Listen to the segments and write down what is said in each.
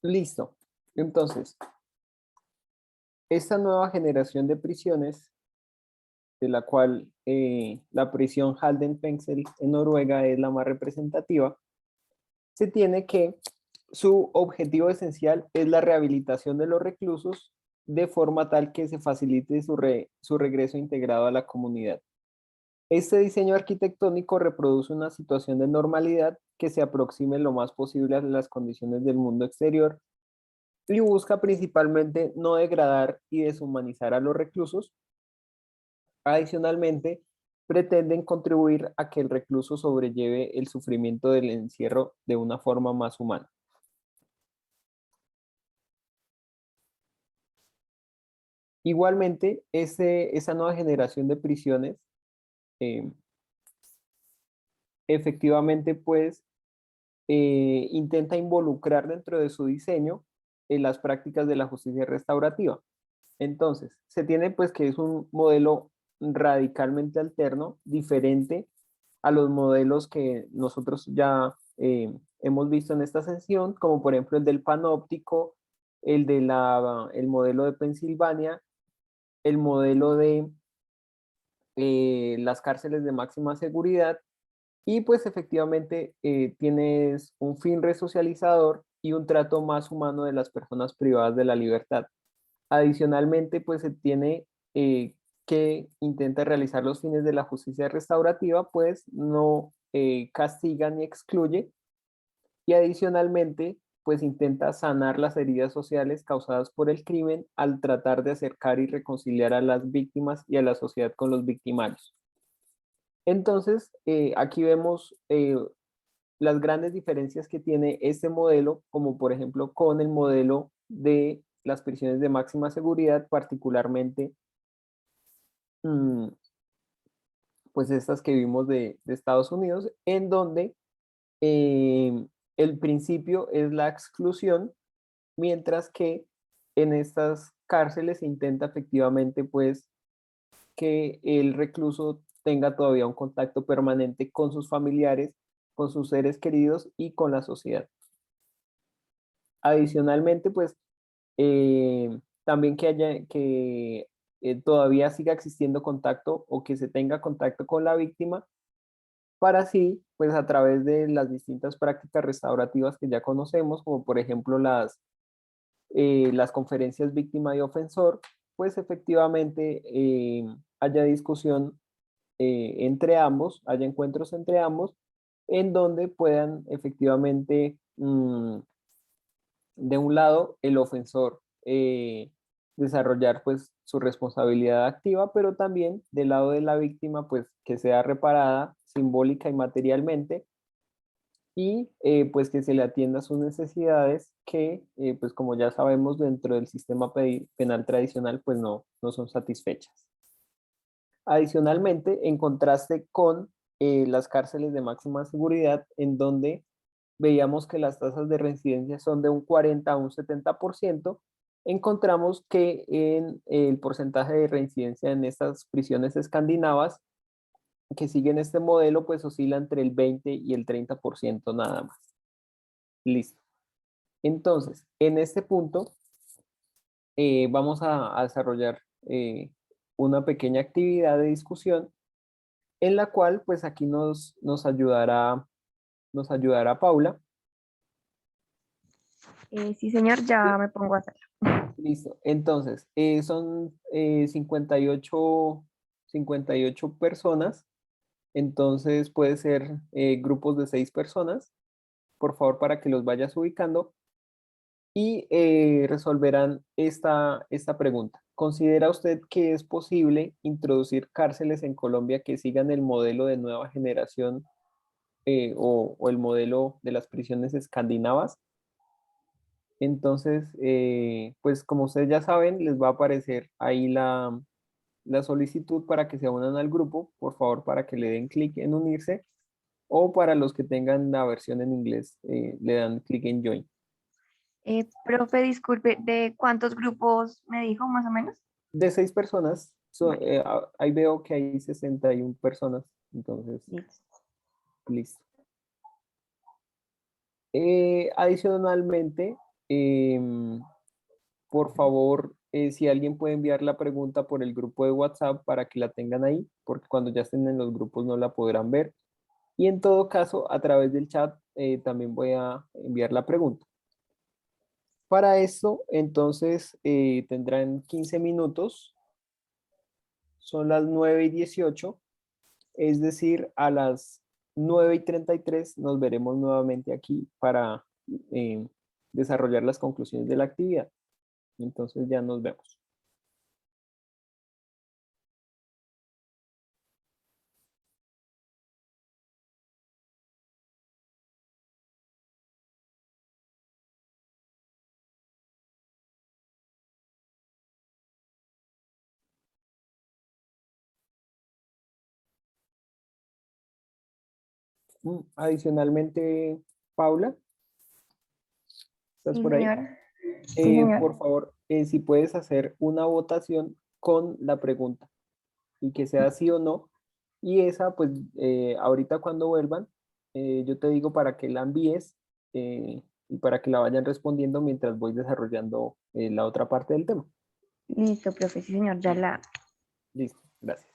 Listo. Entonces, esta nueva generación de prisiones, de la cual la prisión Halden Fengsel en Noruega es la más representativa, se tiene que su objetivo esencial es la rehabilitación de los reclusos de forma tal que se facilite su regreso integrado a la comunidad. Este diseño arquitectónico reproduce una situación de normalidad que se aproxime lo más posible a las condiciones del mundo exterior y busca principalmente no degradar y deshumanizar a los reclusos. Adicionalmente, pretenden contribuir a que el recluso sobrelleve el sufrimiento del encierro de una forma más humana. Igualmente, esa nueva generación de prisiones eh, efectivamente pues intenta involucrar dentro de su diseño las prácticas de la justicia restaurativa. Entonces, se tiene pues que es un modelo radicalmente alterno, diferente a los modelos que nosotros ya hemos visto en esta sesión, como por ejemplo el del panóptico, el modelo de Pensilvania, el modelo de las cárceles de máxima seguridad y pues efectivamente tienes un fin resocializador y un trato más humano de las personas privadas de la libertad. Adicionalmente, pues se tiene que intenta realizar los fines de la justicia restaurativa, pues no castiga ni excluye y adicionalmente, pues intenta sanar las heridas sociales causadas por el crimen al tratar de acercar y reconciliar a las víctimas y a la sociedad con los victimarios. Entonces, aquí vemos las grandes diferencias que tiene este modelo, como por ejemplo con el modelo de las prisiones de máxima seguridad, particularmente mm, pues estas que vimos de Estados Unidos, en donde el principio es la exclusión, mientras que en estas cárceles se intenta efectivamente pues que el recluso tenga todavía un contacto permanente con sus familiares, con sus seres queridos y con la sociedad. Adicionalmente, pues también que todavía siga existiendo contacto o que se tenga contacto con la víctima para así, pues a través de las distintas prácticas restaurativas que ya conocemos, como por ejemplo las conferencias víctima y ofensor, pues efectivamente haya discusión entre ambos, haya encuentros entre ambos, en donde puedan efectivamente, de un lado, el ofensor desarrollar pues su responsabilidad activa, pero también del lado de la víctima, pues que sea reparada simbólica y materialmente y pues que se le atienda sus necesidades que, pues como ya sabemos, dentro del sistema penal tradicional, pues no son satisfechas. Adicionalmente, en contraste con las cárceles de máxima seguridad, en donde veíamos que las tasas de reincidencia son de un 40 a un 70%, encontramos que en el porcentaje de reincidencia en estas prisiones escandinavas que siguen este modelo, pues oscila entre el 20 y el 30% nada más. Listo. Entonces, en este punto, vamos a desarrollar una pequeña actividad de discusión en la cual, pues aquí nos ayudará Paula. Sí, señor, ya me pongo a hacerlo. Listo. Entonces, son 58 personas. Entonces, puede ser grupos de 6 personas. Por favor, para que los vayas ubicando. Y resolverán esta pregunta. ¿Considera usted que es posible introducir cárceles en Colombia que sigan el modelo de nueva generación o el modelo de las prisiones escandinavas? Entonces, pues como ustedes ya saben, les va a aparecer ahí la solicitud para que se unan al grupo, por favor, para que le den clic en unirse, o para los que tengan la versión en inglés, le dan clic en join. Profe, disculpe, ¿de cuántos grupos me dijo más o menos? De 6 personas, Vale, ahí veo que hay 61 personas, entonces, listo. listo. Adicionalmente, Em, por favor, si alguien puede enviar la pregunta por el grupo de WhatsApp para que la tengan ahí, porque cuando ya estén en los grupos no la podrán ver. Y en todo caso, a través del chat también voy a enviar la pregunta. Para esto, entonces, tendrán 15 minutos, son las 9:18, es decir, a las 9:33 nos veremos nuevamente aquí para eh, desarrollar las conclusiones de la actividad. Entonces ya nos vemos. Adicionalmente, Paula, ¿estás Sí, por ahí? señor. Sí, señor. Por favor, si puedes hacer una votación con la pregunta y que sea sí o no. Y esa, pues, ahorita cuando vuelvan, yo te digo para que la envíes y para que la vayan respondiendo mientras voy desarrollando la otra parte del tema. Listo, profe, sí, señor, ya la Listo, gracias.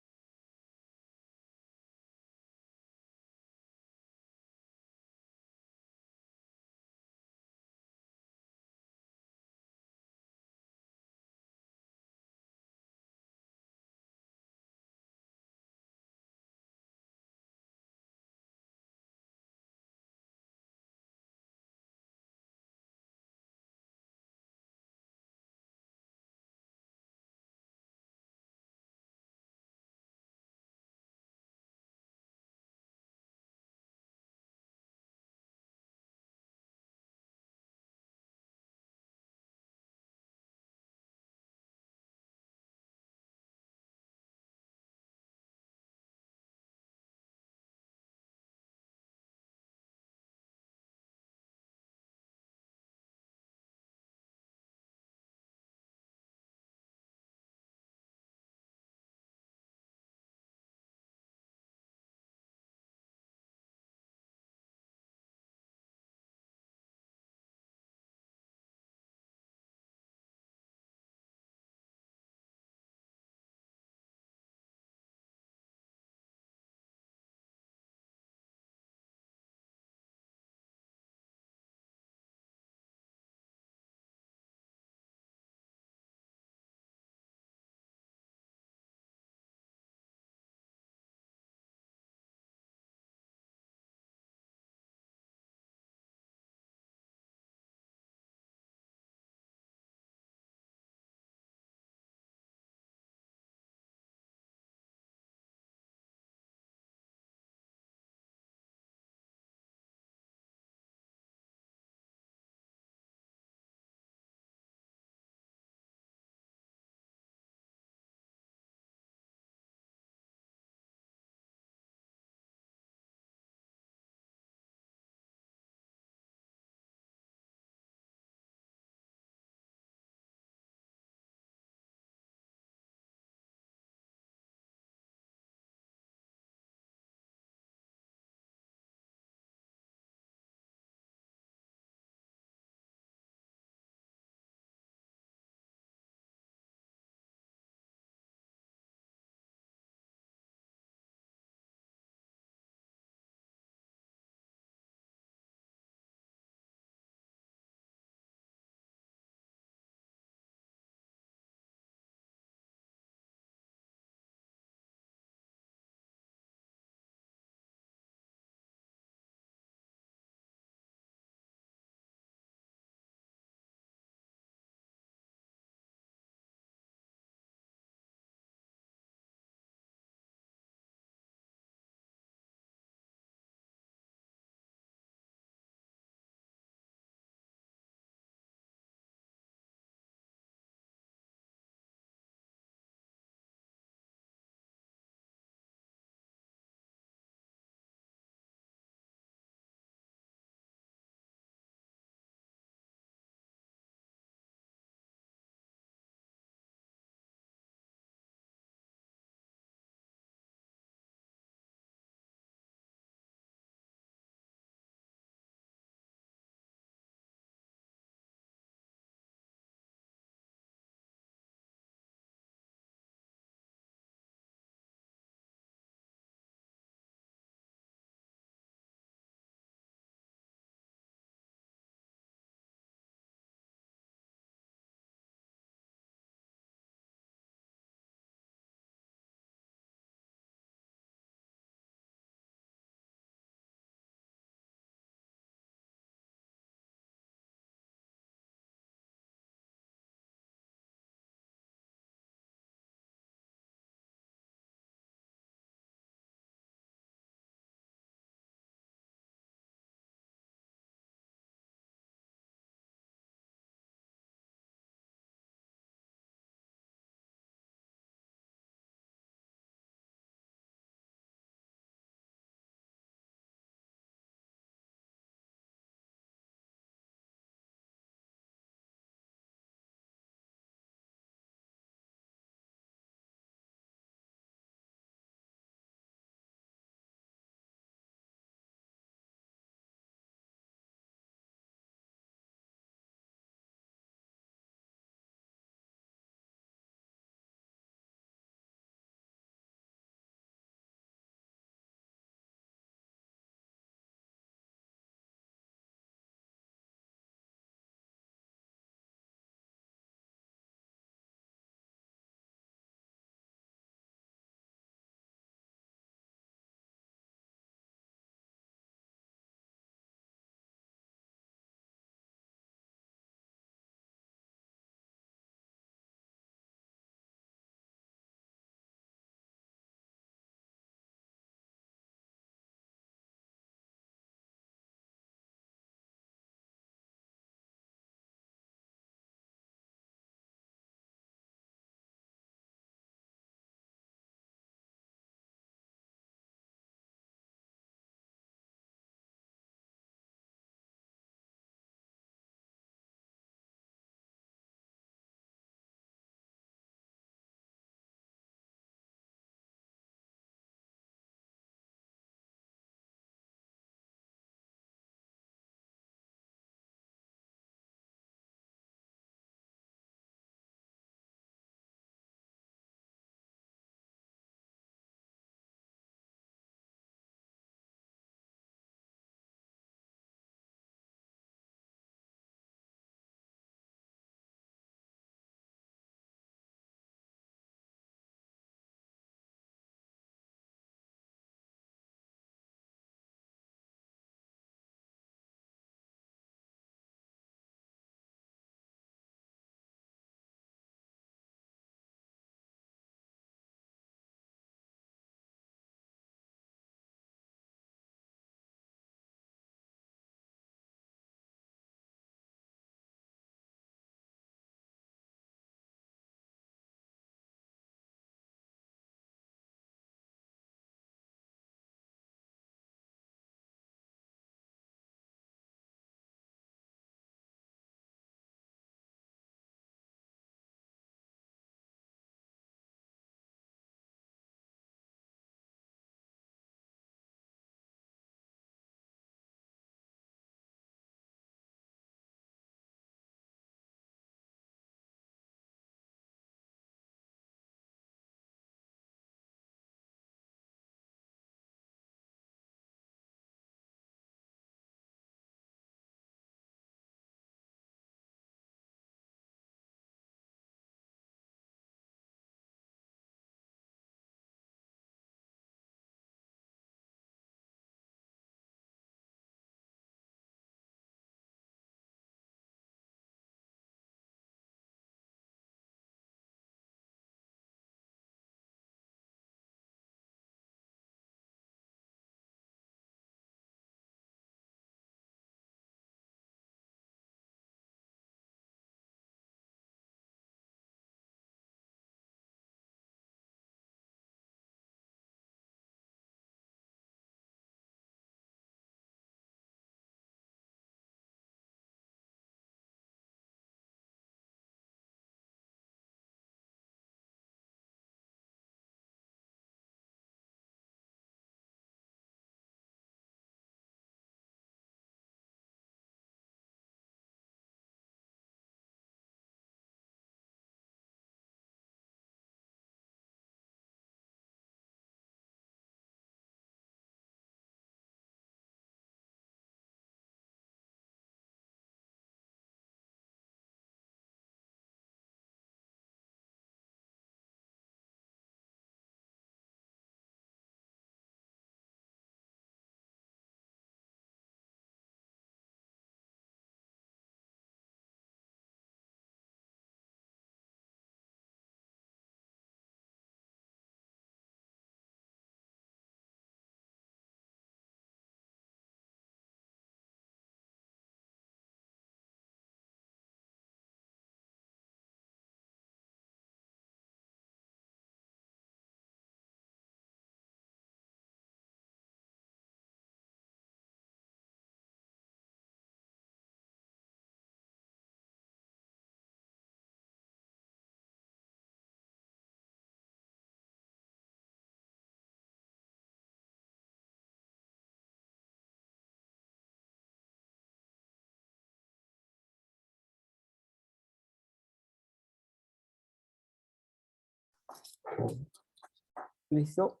¿Listo?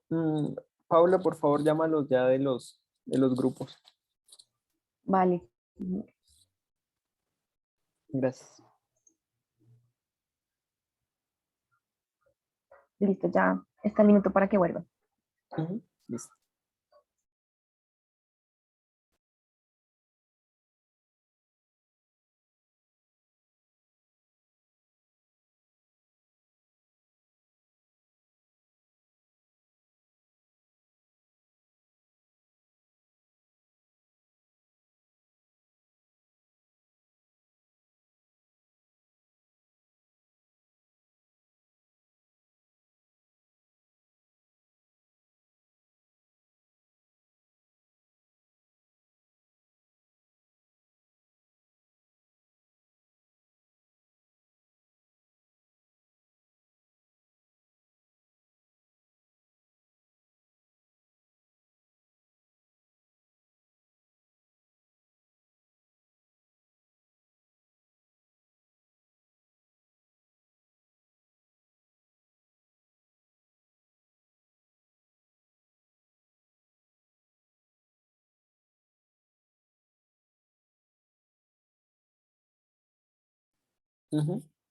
Paula, por favor, llámalos ya de los grupos. Vale. Gracias. Listo, ya está el minuto para que vuelva. Listo.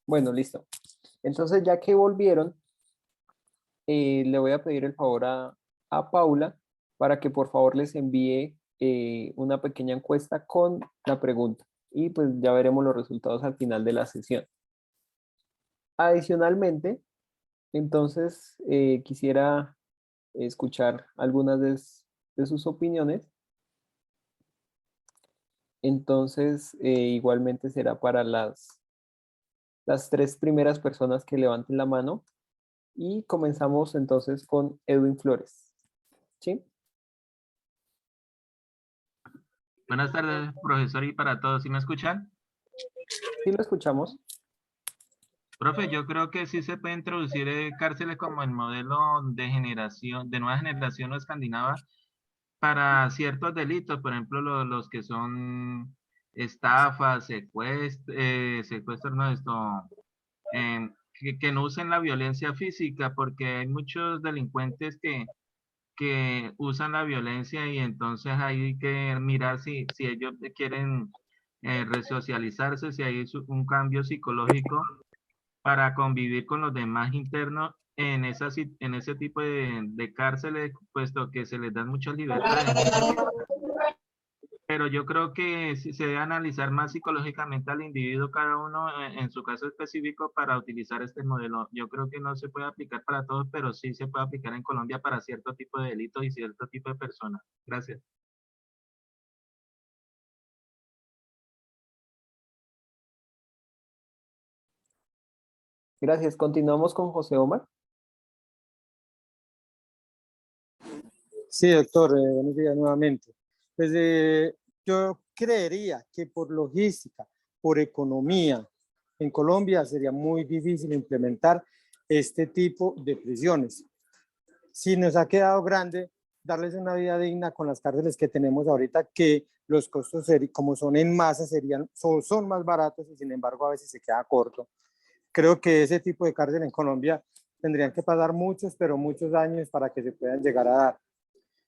Bueno, listo. Entonces, ya que volvieron, le voy a pedir el favor a Paula para que por favor les envíe una pequeña encuesta con la pregunta y pues ya veremos los resultados al final de la sesión. Adicionalmente, entonces quisiera escuchar algunas de sus opiniones. Entonces, igualmente será para las tres primeras personas que levanten la mano. Y comenzamos entonces con Edwin Flores. ¿Sí? Buenas tardes, profesor, y para todos. ¿Sí me escuchan? Sí, lo escuchamos. Profe, yo creo que sí se puede introducir cárceles como el modelo de generación, de nueva generación o escandinava para ciertos delitos, por ejemplo, los que son estafas, secuestros, no, que no usen la violencia física, porque hay muchos delincuentes que usan la violencia y entonces hay que mirar si ellos quieren resocializarse, si hay un cambio psicológico para convivir con los demás internos en, en ese tipo de cárceles, puesto que se les dan muchas libertades en ese tipo. Pero yo creo que se debe analizar más psicológicamente al individuo, cada uno en su caso específico, para utilizar este modelo. Yo creo que no se puede aplicar para todos, pero sí se puede aplicar en Colombia para cierto tipo de delitos y cierto tipo de personas. Gracias. Gracias. Continuamos con José Omar. Sí, doctor, buenos días nuevamente. Pues yo creería que por logística, por economía, en Colombia sería muy difícil implementar este tipo de prisiones. Si nos ha quedado grande, darles una vida digna con las cárceles que tenemos ahorita, que los costos, como son en masa, son más baratos y sin embargo a veces se queda corto. Creo que ese tipo de cárcel en Colombia tendrían que pasar muchos, pero muchos años para que se puedan llegar a dar.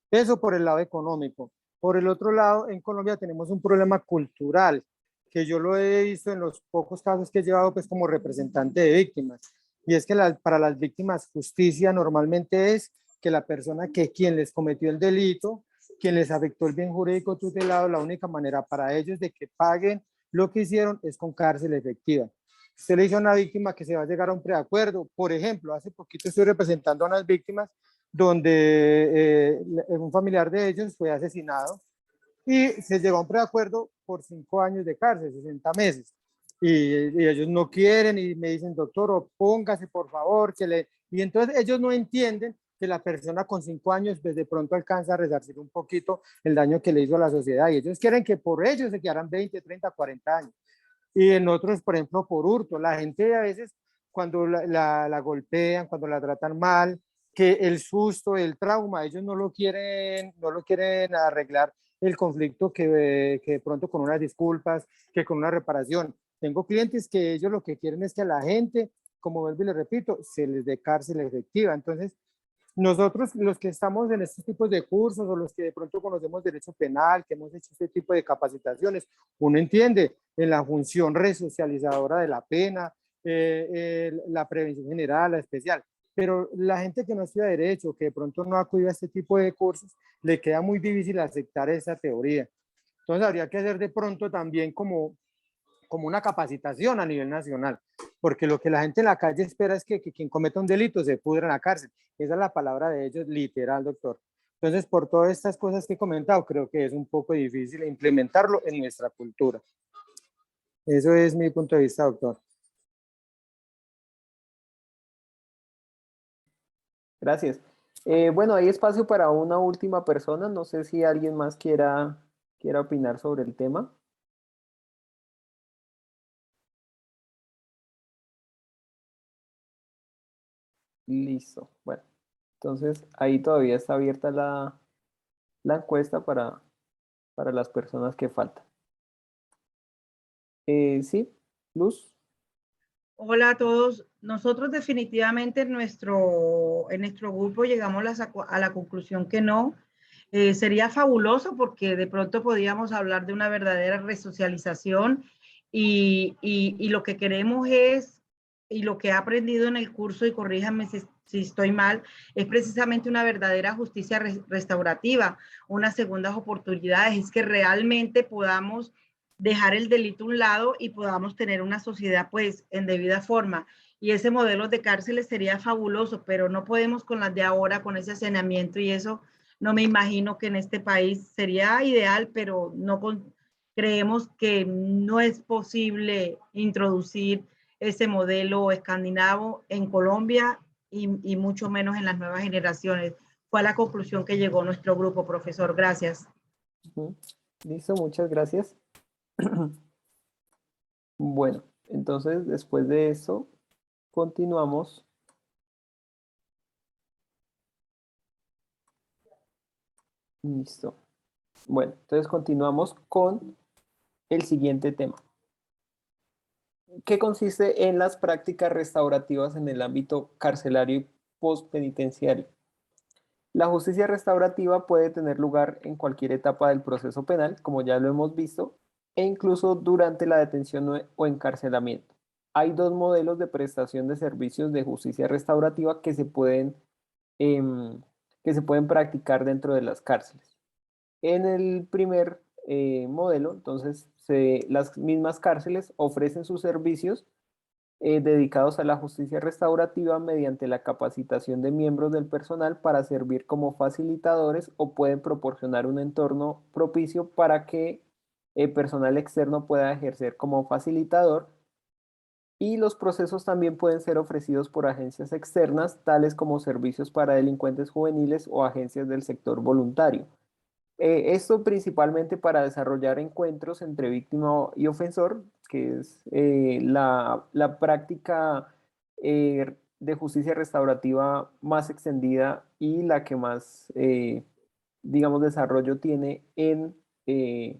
Eso por el lado económico. Por el otro lado, en Colombia tenemos un problema cultural, que yo lo he visto en los pocos casos que he llevado pues como representante de víctimas. Y es que para las víctimas justicia normalmente es que la persona quien les cometió el delito, quien les afectó el bien jurídico tutelado, la única manera para ellos de que paguen lo que hicieron es con cárcel efectiva. Usted le dice a una víctima que se va a llegar a un preacuerdo. Por ejemplo, hace poquito estoy representando a unas víctimas donde un familiar de ellos fue asesinado y se llegó a un preacuerdo por 5 años de cárcel, 60 meses. Y ellos no quieren y me dicen, doctor, opóngase por favor, y entonces ellos no entienden que la persona con 5 años desde pronto alcanza a resarcir un poquito el daño que le hizo a la sociedad y ellos quieren que por ellos se quedaran 20, 30, 40 años. Y en otros, por ejemplo, por hurto, la gente a veces cuando la golpean, cuando la tratan mal, que el susto, el trauma, ellos no lo quieren arreglar el conflicto que de pronto con unas disculpas, que con una reparación. Tengo clientes que ellos lo que quieren es que la gente como vuelvo y le repito, se les dé cárcel efectiva. Entonces, nosotros, los que estamos en estos tipos de cursos o los que de pronto conocemos derecho penal, que hemos hecho este tipo de capacitaciones, uno entiende en la función resocializadora de la pena, la prevención general, la especial, pero la gente que no estudia derecho, que de pronto no acude a este tipo de cursos, le queda muy difícil aceptar esa teoría. Entonces habría que hacer de pronto también como una capacitación a nivel nacional, porque lo que la gente en la calle espera es que quien cometa un delito se pudra en la cárcel. Esa es la palabra de ellos, literal, doctor. Entonces, por todas estas cosas que he comentado, creo que es un poco difícil implementarlo en nuestra cultura. Eso es mi punto de vista, doctor. Gracias. Bueno, hay espacio para una última persona. No sé si alguien más quiera opinar sobre el tema. Listo. Bueno, entonces ahí todavía está abierta la encuesta para las personas que faltan. Sí, Luz. Hola a todos. Nosotros definitivamente en nuestro grupo llegamos a la conclusión que no. Sería fabuloso porque de pronto podríamos hablar de una verdadera resocialización y lo que queremos es, y lo que he aprendido en el curso, y corríjanme si estoy mal, es precisamente una verdadera justicia restaurativa, unas segundas oportunidades, es que realmente podamos dejar el delito a un lado y podamos tener una sociedad pues en debida forma. Y ese modelo de cárceles sería fabuloso, pero no podemos con las de ahora, con ese saneamiento y eso. No me imagino que en este país sería ideal, pero no creemos que no es posible introducir ese modelo escandinavo en Colombia y mucho menos en las nuevas generaciones. Fue la conclusión que llegó nuestro grupo, profesor. Gracias. Listo, muchas gracias. Bueno, entonces después de eso, continuamos. Listo. Bueno, entonces continuamos con el siguiente tema, que consiste en las prácticas restaurativas en el ámbito carcelario y postpenitenciario. La justicia restaurativa puede tener lugar en cualquier etapa del proceso penal, como ya lo hemos visto, e incluso durante la detención o encarcelamiento. Hay dos modelos de prestación de servicios de justicia restaurativa em, que se pueden practicar dentro de las cárceles. En el primer modelo, entonces, las mismas cárceles ofrecen sus servicios dedicados a la justicia restaurativa mediante la capacitación de miembros del personal para servir como facilitadores o pueden proporcionar un entorno propicio para que el personal externo pueda ejercer como facilitador. Y los procesos también pueden ser ofrecidos por agencias externas, tales como servicios para delincuentes juveniles o agencias del sector voluntario. Esto principalmente para desarrollar encuentros entre víctima y ofensor, que es la práctica de justicia restaurativa más extendida y la que más, digamos, desarrollo tiene eh,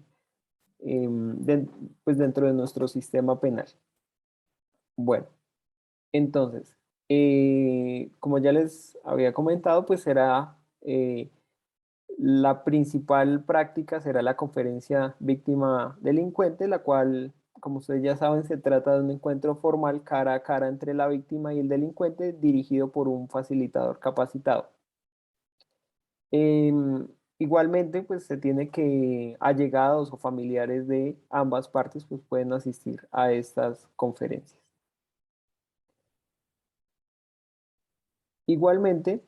pues dentro de nuestro sistema penal. Bueno, entonces, como ya les había comentado, pues será... la principal práctica será la conferencia víctima-delincuente, la cual, como ustedes ya saben, se trata de un encuentro formal cara a cara entre la víctima y el delincuente, dirigido por un facilitador capacitado. Igualmente, pues se tiene que allegados o familiares de ambas partes pues, pueden asistir a estas conferencias. Igualmente,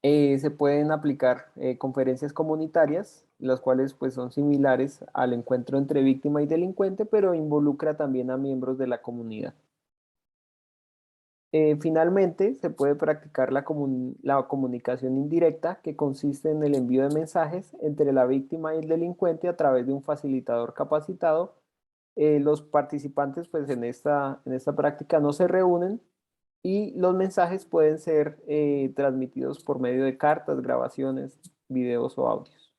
se pueden aplicar conferencias comunitarias, las cuales pues, son similares al encuentro entre víctima y delincuente, pero involucra también a miembros de la comunidad. Finalmente, se puede practicar la comunicación indirecta, que consiste en el envío de mensajes entre la víctima y el delincuente a través de un facilitador capacitado. Los participantes pues, en esta práctica no se reúnen, y los mensajes pueden ser transmitidos por medio de cartas, grabaciones, videos o audios.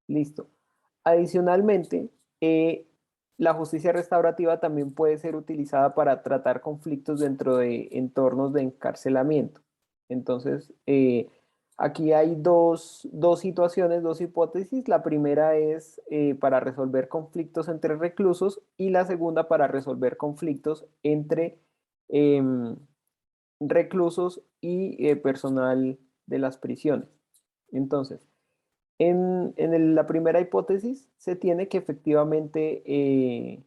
Listo. Adicionalmente, la justicia restaurativa también puede ser utilizada para tratar conflictos dentro de entornos de encarcelamiento. Entonces, aquí hay dos situaciones, dos hipótesis. La primera es para resolver conflictos entre reclusos y la segunda para resolver conflictos entre em, reclusos y personal de las prisiones. Entonces, la primera hipótesis se tiene que efectivamente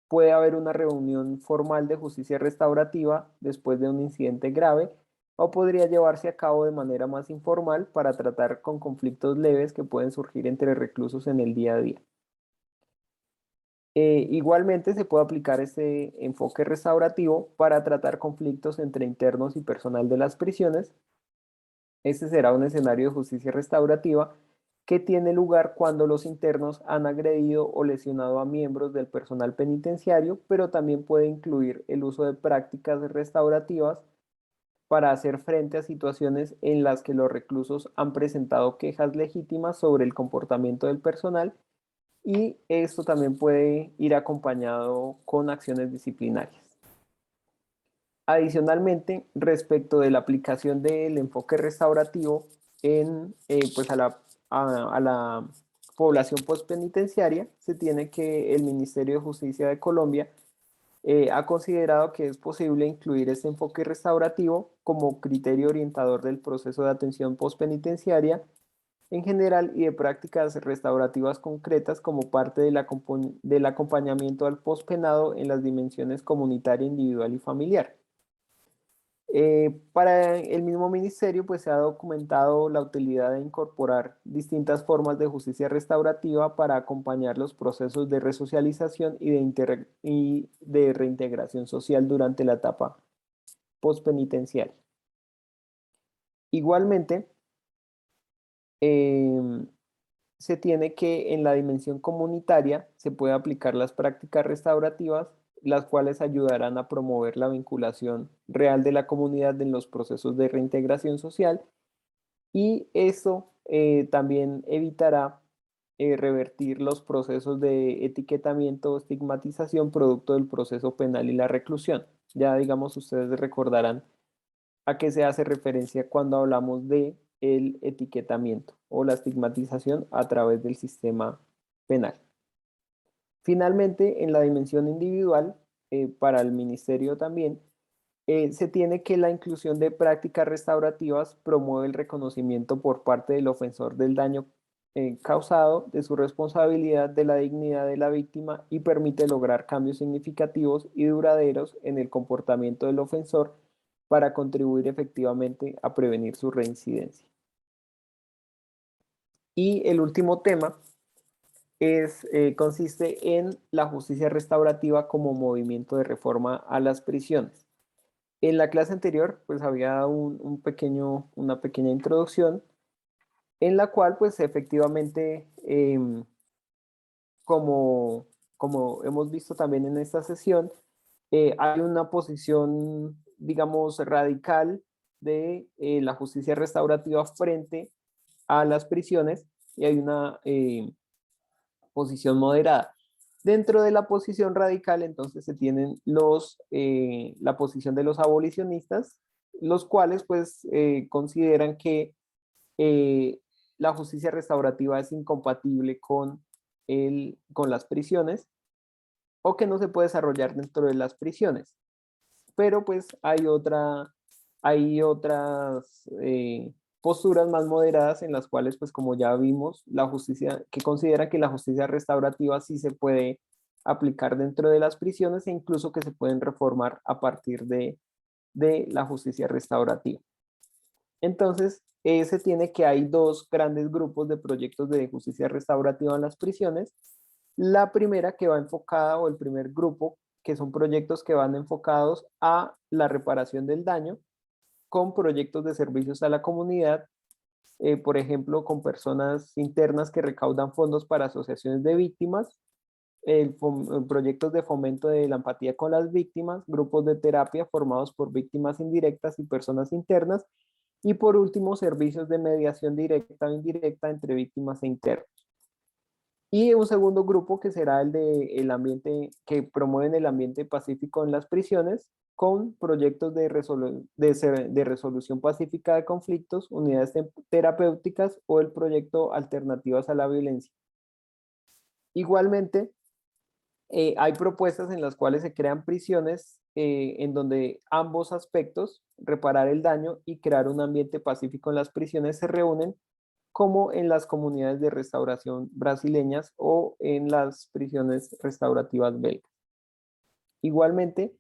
puede haber una reunión formal de justicia restaurativa después de un incidente grave o podría llevarse a cabo de manera más informal para tratar con conflictos leves que pueden surgir entre reclusos en el día a día. Igualmente se puede aplicar este enfoque restaurativo para tratar conflictos entre internos y personal de las prisiones. Este será un escenario de justicia restaurativa que tiene lugar cuando los internos han agredido o lesionado a miembros del personal penitenciario, pero también puede incluir el uso de prácticas restaurativas para hacer frente a situaciones en las que los reclusos han presentado quejas legítimas sobre el comportamiento del personal y esto también puede ir acompañado con acciones disciplinarias. Adicionalmente, respecto de la aplicación del enfoque restaurativo pues a la población postpenitenciaria, se tiene que el Ministerio de Justicia de Colombia ha considerado que es posible incluir este enfoque restaurativo como criterio orientador del proceso de atención postpenitenciaria en general y de prácticas restaurativas concretas como parte del acompañamiento al postpenado en las dimensiones comunitaria, individual y familiar. Para el mismo ministerio, pues se ha documentado la utilidad de incorporar distintas formas de justicia restaurativa para acompañar los procesos de resocialización y de reintegración social durante la etapa postpenitenciaria. Igualmente, se tiene que en la dimensión comunitaria se puede aplicar las prácticas restaurativas, las cuales ayudarán a promover la vinculación real de la comunidad en los procesos de reintegración social y eso también evitará revertir los procesos de etiquetamiento o estigmatización producto del proceso penal y la reclusión. Ya digamos, ustedes recordarán a qué se hace referencia cuando hablamos de el etiquetamiento o la estigmatización a través del sistema penal. Finalmente, en la dimensión individual, para el ministerio también, se tiene que la inclusión de prácticas restaurativas promueve el reconocimiento por parte del ofensor del daño causado, de su responsabilidad, de la dignidad de la víctima y permite lograr cambios significativos y duraderos en el comportamiento del ofensor para contribuir efectivamente a prevenir su reincidencia. Y el último tema consiste en la justicia restaurativa como movimiento de reforma a las prisiones. En la clase anterior, pues había una pequeña introducción en la cual, pues efectivamente, como hemos visto también en esta sesión, hay una posición, digamos, radical de la justicia restaurativa frente a las prisiones y hay una posición moderada. Dentro de la posición radical, entonces, se tienen la posición de los abolicionistas, los cuales, pues, consideran que la justicia restaurativa es incompatible con las prisiones o que no se puede desarrollar dentro de las prisiones. Pero, pues, hay otras posturas más moderadas en las cuales, pues como ya vimos, que considera que la justicia restaurativa sí se puede aplicar dentro de las prisiones e incluso que se pueden reformar a partir de la justicia restaurativa. Entonces, se tiene que hay dos grandes grupos de proyectos de justicia restaurativa en las prisiones. La primera que va enfocada, o el primer grupo, que son proyectos que van enfocados a la reparación del daño, con proyectos de servicios a la comunidad, por ejemplo, con personas internas que recaudan fondos para asociaciones de víctimas, proyectos de fomento de la empatía con las víctimas, grupos de terapia formados por víctimas indirectas y personas internas, y por último, servicios de mediación directa o indirecta entre víctimas e internos. Y un segundo grupo que será el de el ambiente, que promueven el ambiente pacífico en las prisiones, con proyectos de resolución pacífica de conflictos, unidades terapéuticas o el proyecto Alternativas a la Violencia. Igualmente, hay propuestas en las cuales se crean prisiones en donde ambos aspectos, reparar el daño y crear un ambiente pacífico en las prisiones, se reúnen, como en las comunidades de restauración brasileñas o en las prisiones restaurativas belgas. Igualmente,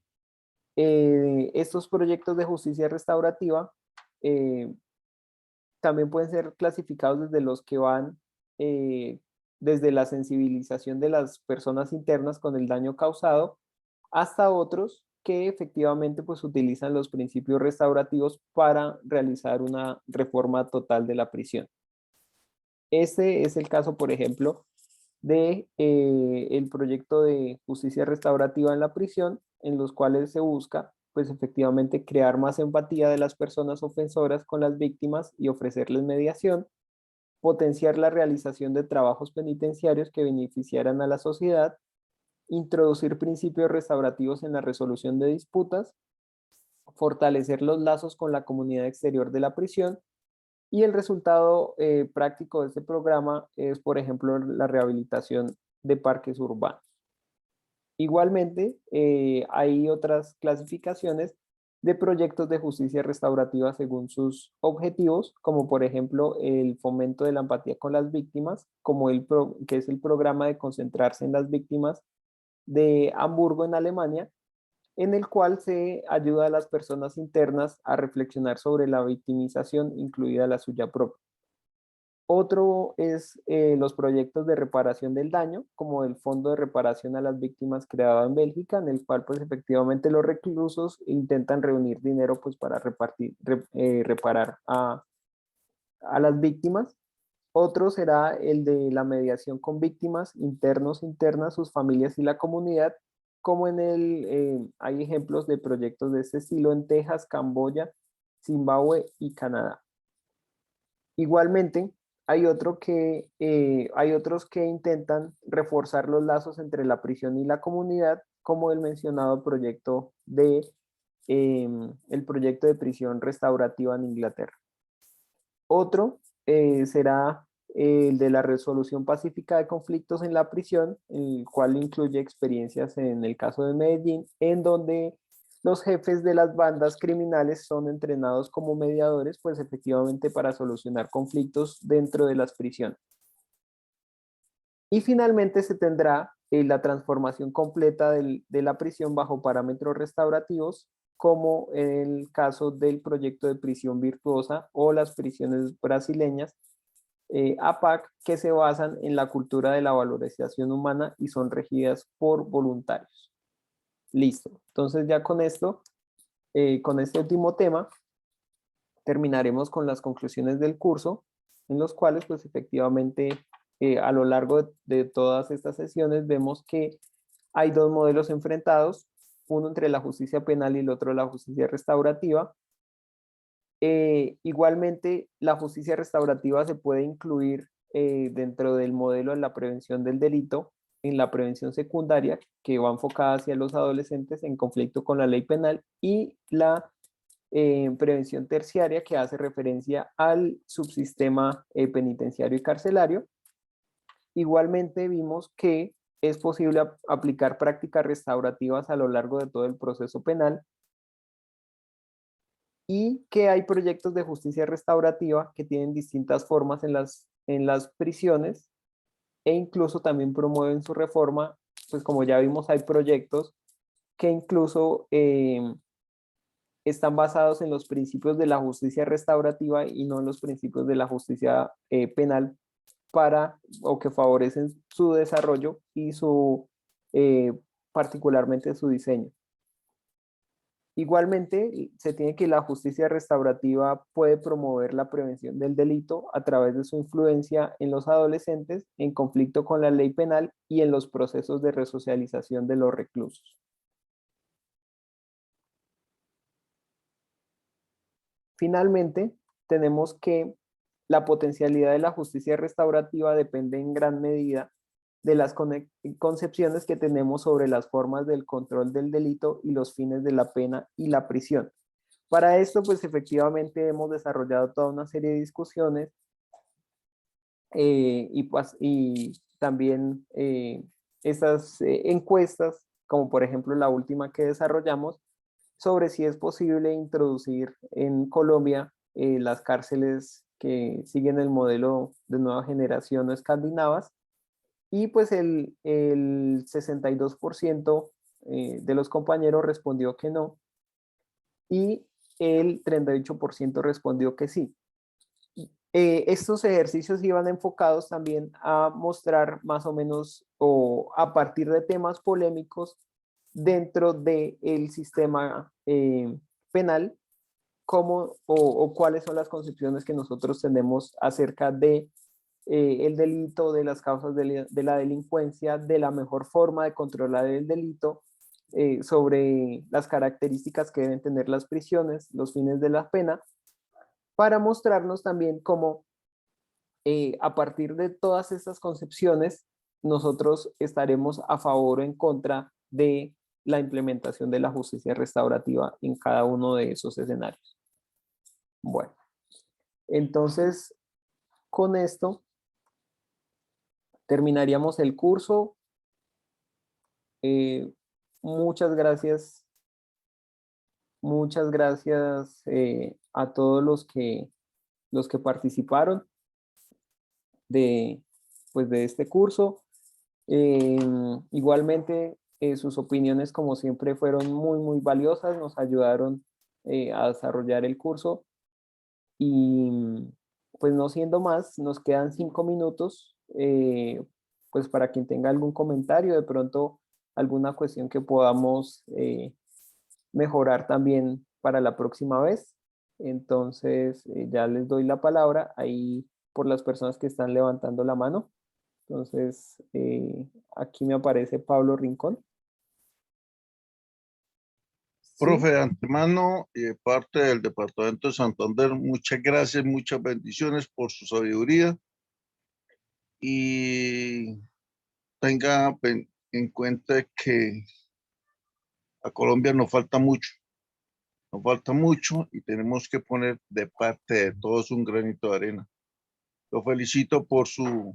estos proyectos de justicia restaurativa también pueden ser clasificados desde los que van desde la sensibilización de las personas internas con el daño causado hasta otros que efectivamente pues utilizan los principios restaurativos para realizar una reforma total de la prisión. Este es el caso, por ejemplo, de el proyecto de justicia restaurativa en la prisión, en los cuales se busca, pues efectivamente, crear más empatía de las personas ofensoras con las víctimas y ofrecerles mediación, potenciar la realización de trabajos penitenciarios que beneficiaran a la sociedad, introducir principios restaurativos en la resolución de disputas, fortalecer los lazos con la comunidad exterior de la prisión. Y el resultado práctico de este programa es, por ejemplo, la rehabilitación de parques urbanos. Igualmente, hay otras clasificaciones de proyectos de justicia restaurativa según sus objetivos, como por ejemplo el fomento de la empatía con las víctimas, como que es el programa de concentrarse en las víctimas de Hamburgo en Alemania, en el cual se ayuda a las personas internas a reflexionar sobre la victimización, incluida la suya propia. Otro es los proyectos de reparación del daño, como el Fondo de Reparación a las Víctimas creado en Bélgica, en el cual pues efectivamente los reclusos intentan reunir dinero pues para reparar a las víctimas. Otro será el de la mediación con víctimas, internos, internas, sus familias y la comunidad, como hay ejemplos de proyectos de este estilo en Texas, Camboya, Zimbabue y Canadá. Igualmente, hay otros que intentan reforzar los lazos entre la prisión y la comunidad, como el mencionado proyecto el proyecto de prisión restaurativa en Inglaterra. Otro será el de la resolución pacífica de conflictos en la prisión, el cual incluye experiencias en el caso de Medellín, en donde los jefes de las bandas criminales son entrenados como mediadores, pues efectivamente para solucionar conflictos dentro de las prisiones. Y finalmente se tendrá la transformación completa de la prisión bajo parámetros restaurativos, como en el caso del proyecto de prisión virtuosa o las prisiones brasileñas, APAC, que se basan en la cultura de la valorización humana y son regidas por voluntarios. Listo. Entonces ya con esto, con este último tema, terminaremos con las conclusiones del curso, en los cuales pues efectivamente a lo largo de todas estas sesiones vemos que hay dos modelos enfrentados, uno entre la justicia penal y el otro la justicia restaurativa. Igualmente, la justicia restaurativa se puede incluir dentro del modelo de la prevención del delito, en la prevención secundaria, que va enfocada hacia los adolescentes en conflicto con la ley penal, y la prevención terciaria, que hace referencia al subsistema penitenciario y carcelario. Igualmente vimos que es posible aplicar prácticas restaurativas a lo largo de todo el proceso penal y que hay proyectos de justicia restaurativa que tienen distintas formas en las prisiones e incluso también promueven su reforma, pues como ya vimos hay proyectos que incluso están basados en los principios de la justicia restaurativa y no en los principios de la justicia penal o que favorecen su desarrollo y particularmente su diseño. Igualmente, se tiene que la justicia restaurativa puede promover la prevención del delito a través de su influencia en los adolescentes en conflicto con la ley penal y en los procesos de resocialización de los reclusos. Finalmente, tenemos que la potencialidad de la justicia restaurativa depende en gran medida de las concepciones que tenemos sobre las formas del control del delito y los fines de la pena y la prisión. Para esto, pues efectivamente hemos desarrollado toda una serie de discusiones y también estas encuestas, como por ejemplo la última que desarrollamos, sobre si es posible introducir en Colombia las cárceles que siguen el modelo de nueva generación o escandinavas, y pues el 62% de los compañeros respondió que no, y el 38% respondió que sí. Estos ejercicios iban enfocados también a mostrar más o menos o a partir de temas polémicos dentro del sistema penal, cómo o cuáles son las concepciones que nosotros tenemos acerca de el delito, de las causas de la delincuencia, de la mejor forma de controlar el delito, sobre las características que deben tener las prisiones, los fines de la pena, para mostrarnos también cómo a partir de todas estas concepciones nosotros estaremos a favor o en contra de la implementación de la justicia restaurativa en cada uno de esos escenarios. Bueno, entonces con esto terminaríamos el curso. Muchas gracias a todos los que participaron de este curso. Igualmente, sus opiniones, como siempre, fueron muy valiosas, nos ayudaron a desarrollar el curso. Y pues no siendo más, nos quedan 5 minutos, pues para quien tenga algún comentario, de pronto alguna cuestión que podamos mejorar también para la próxima vez. Entonces, ya les doy la palabra ahí por las personas que están levantando la mano. Entonces, aquí me aparece Pablo Rincón. Profe, de antemano y de parte del Departamento de Santander, muchas gracias, muchas bendiciones por su sabiduría y tenga en cuenta que a Colombia nos falta mucho y tenemos que poner de parte de todos un granito de arena. Lo felicito por sus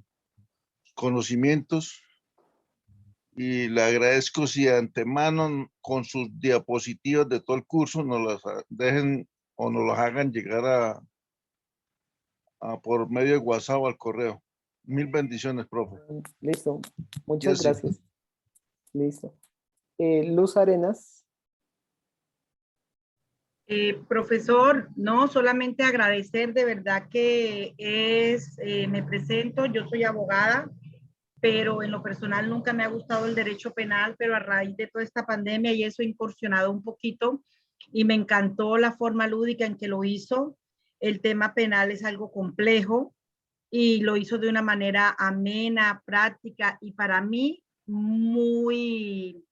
conocimientos y le agradezco si de antemano con sus diapositivas de todo el curso nos las dejen o nos las hagan llegar por medio de WhatsApp o al correo. Mil bendiciones, profe. Listo, muchas gracias. Listo. Luz Arenas. Profesor, no solamente agradecer, de verdad que me presento, yo soy abogada, pero en lo personal nunca me ha gustado el derecho penal, pero a raíz de toda esta pandemia y eso he incursionado un poquito y me encantó la forma lúdica en que lo hizo. El tema penal es algo complejo y lo hizo de una manera amena, práctica y para mí muy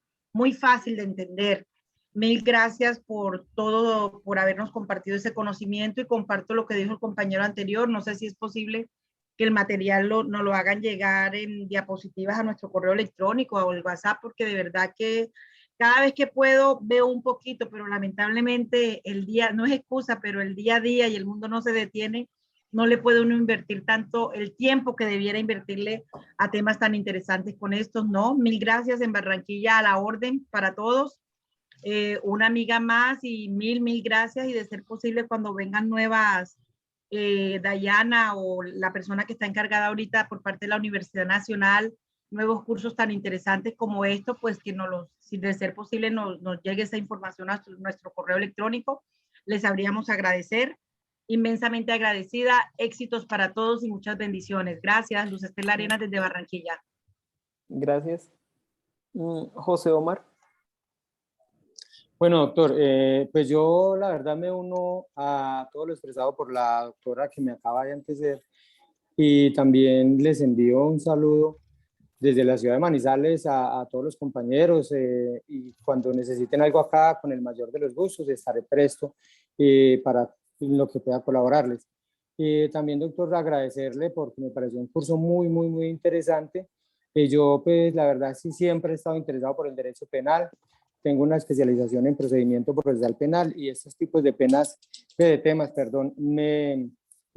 fácil de entender. Mil gracias por todo, por habernos compartido ese conocimiento y comparto lo que dijo el compañero anterior. No sé si es posible que el material nos lo hagan llegar en diapositivas a nuestro correo electrónico o el WhatsApp, porque de verdad que cada vez que puedo veo un poquito, pero lamentablemente el día, no es excusa, pero el día a día y el mundo no se detiene, no le puede uno invertir tanto el tiempo que debiera invertirle a temas tan interesantes con estos, ¿no? Mil gracias en Barranquilla, a la orden para todos. Una amiga más y mil gracias y de ser posible cuando vengan nuevas, Dayana o la persona que está encargada ahorita por parte de la Universidad Nacional, nuevos cursos tan interesantes como esto, pues que si de ser posible nos llegue esa información a nuestro correo electrónico, les sabríamos agradecer. Inmensamente agradecida, éxitos para todos y muchas bendiciones. Gracias, Luz Estela Arenas desde Barranquilla. Gracias. José Omar. Bueno, doctor, pues yo la verdad me uno a todo lo expresado por la doctora que me acaba de anteceder y también les envío un saludo desde la ciudad de Manizales a todos los compañeros y cuando necesiten algo acá, con el mayor de los gustos, estaré presto para lo que pueda colaborarles. También, doctor, agradecerle porque me pareció un curso muy interesante Yo, pues, la verdad, sí siempre he estado interesado por el derecho penal. Tengo una especialización en procedimiento procesal penal y estos tipos de penas, de temas, perdón, me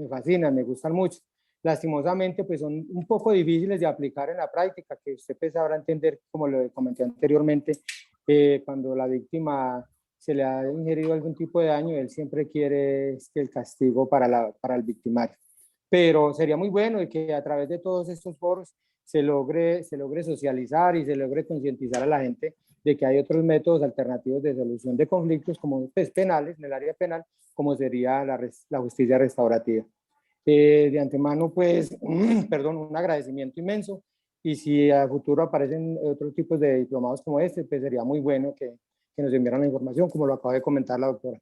fascinan, me gustan mucho. Lastimosamente, pues son un poco difíciles de aplicar en la práctica, que usted pues sabrá entender, como lo comenté anteriormente, cuando la víctima se le ha ingerido algún tipo de daño, él siempre quiere el castigo para el victimario. Pero sería muy bueno y que a través de todos estos foros se logre socializar y se logre concientizar a la gente de que hay otros métodos alternativos de solución de conflictos como pues, penales, en el área penal, como sería la justicia restaurativa. De antemano, pues, perdón, un agradecimiento inmenso y si a futuro aparecen otros tipos de diplomados como este, pues sería muy bueno que nos enviaran la información, como lo acaba de comentar la doctora.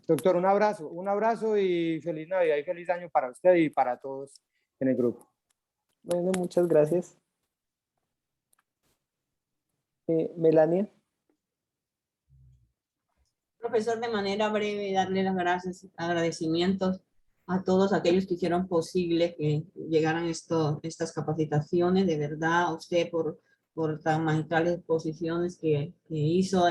Doctor, un abrazo y feliz Navidad y feliz año para usted y para todos en el grupo. Bueno, muchas gracias. Melania. Profesor, de manera breve, darle las gracias, agradecimientos a todos aquellos que hicieron posible que llegaran estas capacitaciones, de verdad, a usted por tan magistrales exposiciones que hizo,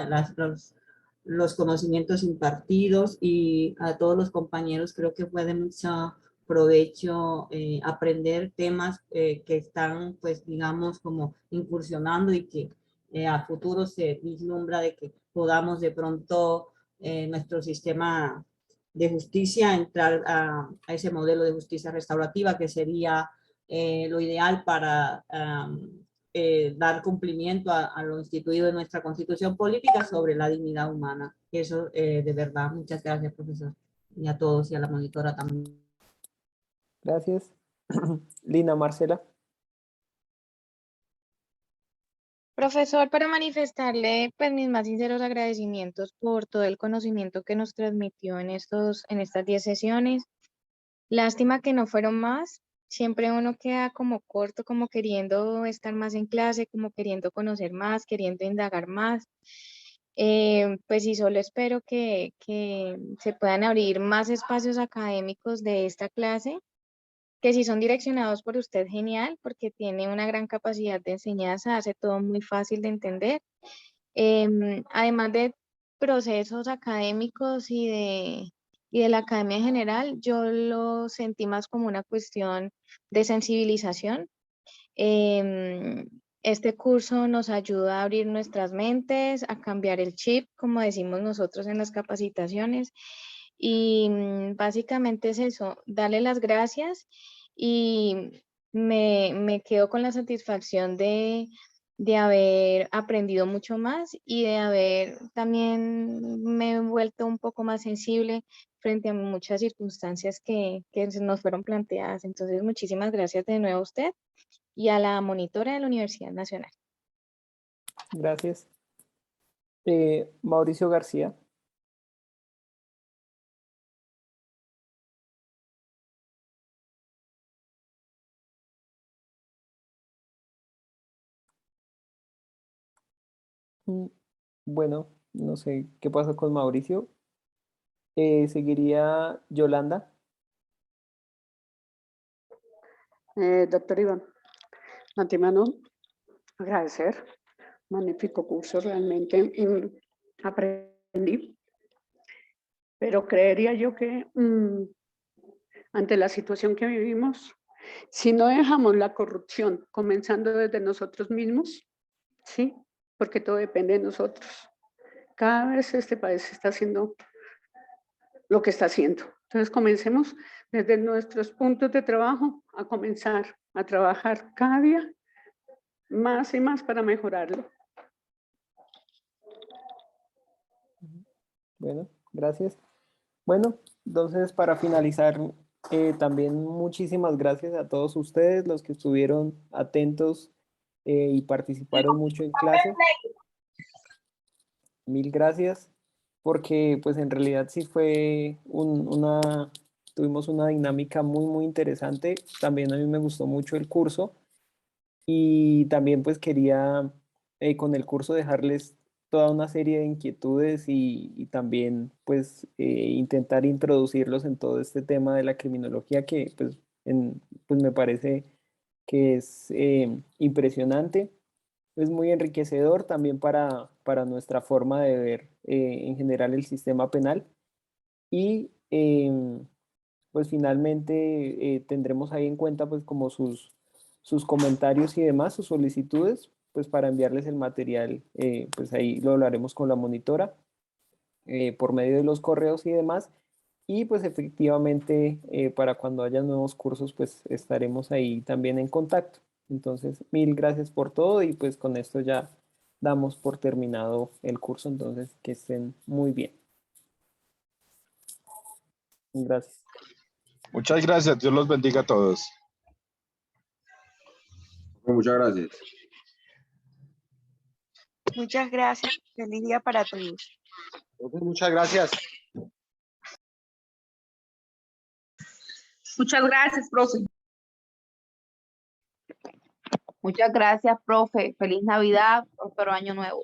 los conocimientos impartidos y a todos los compañeros, creo que fue de mucho provecho aprender temas que están, pues, digamos, como incursionando y que a futuro se vislumbra de que podamos de pronto nuestro sistema de justicia, entrar a ese modelo de justicia restaurativa que sería lo ideal para dar cumplimiento a lo instituido en nuestra Constitución política sobre la dignidad humana. Eso de verdad, muchas gracias, profesor, y a todos y a la monitora también. Gracias. Lina Marcela. Profesor, para manifestarle pues mis más sinceros agradecimientos por todo el conocimiento que nos transmitió en estas 10 sesiones. Lástima que no fueron más. Siempre uno queda como corto, como queriendo estar más en clase, como queriendo conocer más, queriendo indagar más. Pues sí, solo espero que se puedan abrir más espacios académicos de esta clase, que si son direccionados por usted, genial, porque tiene una gran capacidad de enseñanza, hace todo muy fácil de entender. Además de procesos académicos y de la academia en general, yo lo sentí más como una cuestión de sensibilización. Este curso nos ayuda a abrir nuestras mentes, a cambiar el chip, como decimos nosotros en las capacitaciones. Y básicamente es eso, darle las gracias y me quedo con la satisfacción de haber aprendido mucho más y de haber también me he vuelto un poco más sensible frente a muchas circunstancias que nos fueron planteadas. Entonces, muchísimas gracias de nuevo a usted y a la monitora de la Universidad Nacional. Gracias. Mauricio García. Bueno, no sé qué pasó con Mauricio. Seguiría Yolanda. Doctor Iván, antemano, agradecer. Magnífico curso, realmente aprendí. Pero creería yo que ante la situación que vivimos, si no dejamos la corrupción comenzando desde nosotros mismos, ¿sí? Porque todo depende de nosotros. Cada vez este país está haciendo lo que está haciendo. Entonces comencemos desde nuestros puntos de trabajo a comenzar a trabajar cada día más y más para mejorarlo. Bueno, gracias. Bueno, entonces para finalizar, también muchísimas gracias a todos ustedes, los que estuvieron atentos y participaron mucho en clase. Mil gracias, porque pues en realidad sí fue tuvimos una dinámica muy interesante. También a mí me gustó mucho el curso y también pues quería con el curso dejarles toda una serie de inquietudes y también pues intentar introducirlos en todo este tema de la criminología que pues me parece que es impresionante. Es muy enriquecedor también para nuestra forma de ver en general el sistema penal. Y pues finalmente tendremos ahí en cuenta pues como sus comentarios y demás, sus solicitudes, pues para enviarles el material, pues ahí lo hablaremos con la monitora por medio de los correos y demás. Y pues efectivamente para cuando haya nuevos cursos pues estaremos ahí también en contacto. Entonces, mil gracias por todo y pues con esto ya damos por terminado el curso. Entonces, que estén muy bien. Gracias. Muchas gracias, Dios los bendiga a todos. Muchas gracias. Muchas gracias. Feliz día para todos. Muchas gracias. Muchas gracias, profe. Muchas gracias, profe. Feliz Navidad, próspero año nuevo.